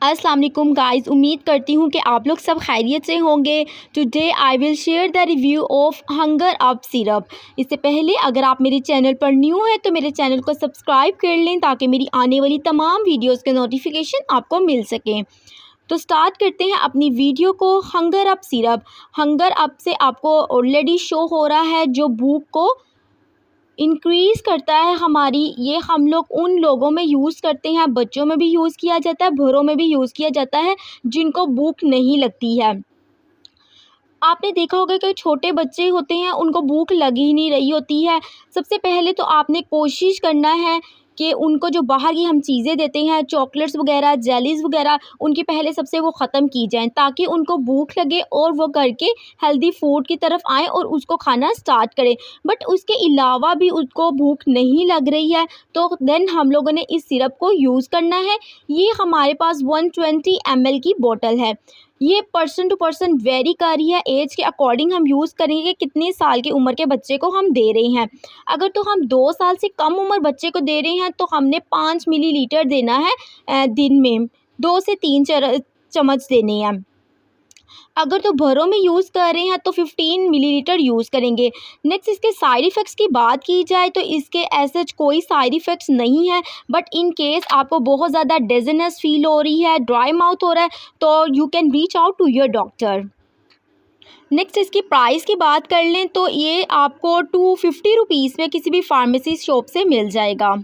अस्सलाम वालेकुम गाइस, उम्मीद करती हूँ कि आप लोग सब खैरियत से होंगे। Today I will share the review of hunger up syrup. इससे पहले अगर आप मेरे चैनल पर न्यू हैं तो मेरे चैनल को सब्सक्राइब कर लें ताकि मेरी आने वाली तमाम वीडियोस के नोटिफिकेशन आपको मिल सकें। तो स्टार्ट करते हैं अपनी वीडियो को। Hunger up syrup, hunger up से आपको ऑलरेडी शो हो रहा है जो भूख को इंक्रीज़ करता है हमारी। ये हम लोग उन लोगों में यूज़ करते हैं, बच्चों में भी यूज़ किया जाता है, बड़ों में भी यूज़ किया जाता है जिनको भूख नहीं लगती है। आपने देखा होगा कि छोटे बच्चे होते हैं, उनको भूख लग ही नहीं रही होती है। सबसे पहले तो आपने कोशिश करना है कि उनको जो बाहर की हम चीज़ें देते हैं, चॉकलेट्स वगैरह, जेलीज़ वगैरह, उनकी पहले सबसे वो ख़त्म की जाएँ ताकि उनको भूख लगे और वो करके हेल्दी फूड की तरफ आएँ और उसको खाना स्टार्ट करें। बट उसके अलावा भी उसको भूख नहीं लग रही है तो देन हम लोगों ने इस सिरप को यूज़ करना है। ये हमारे पास 120 ml की बोतल है। ये पर्सन टू पर्सन वेरी कर रही है, एज के अकॉर्डिंग हम यूज़ करेंगे कितने साल की उम्र के बच्चे को हम दे रहे हैं। अगर तो हम 2 साल से कम उम्र बच्चे को दे रहे हैं तो हमने 5 मिलीलीटर देना है दिन में, 2 से 3 चम्मच देने हैं। अगर तो भरों में यूज़ कर रहे हैं तो 15 मिलीलीटर यूज़ करेंगे। नेक्स्ट इसके साइड इफ़ेक्ट्स की बात की जाए तो इसके ऐसे कोई साइड इफ़ेक्ट्स नहीं है, बट इन केस आपको बहुत ज़्यादा डिज़ीनेस फील हो रही है, ड्राई माउथ हो रहा है तो you can reach out to your doctor. Next इसकी प्राइस की बात कर लें तो ये आपको 250 रुपीज़ में किसी भी फार्मेसी शॉप से मिल जाएगा।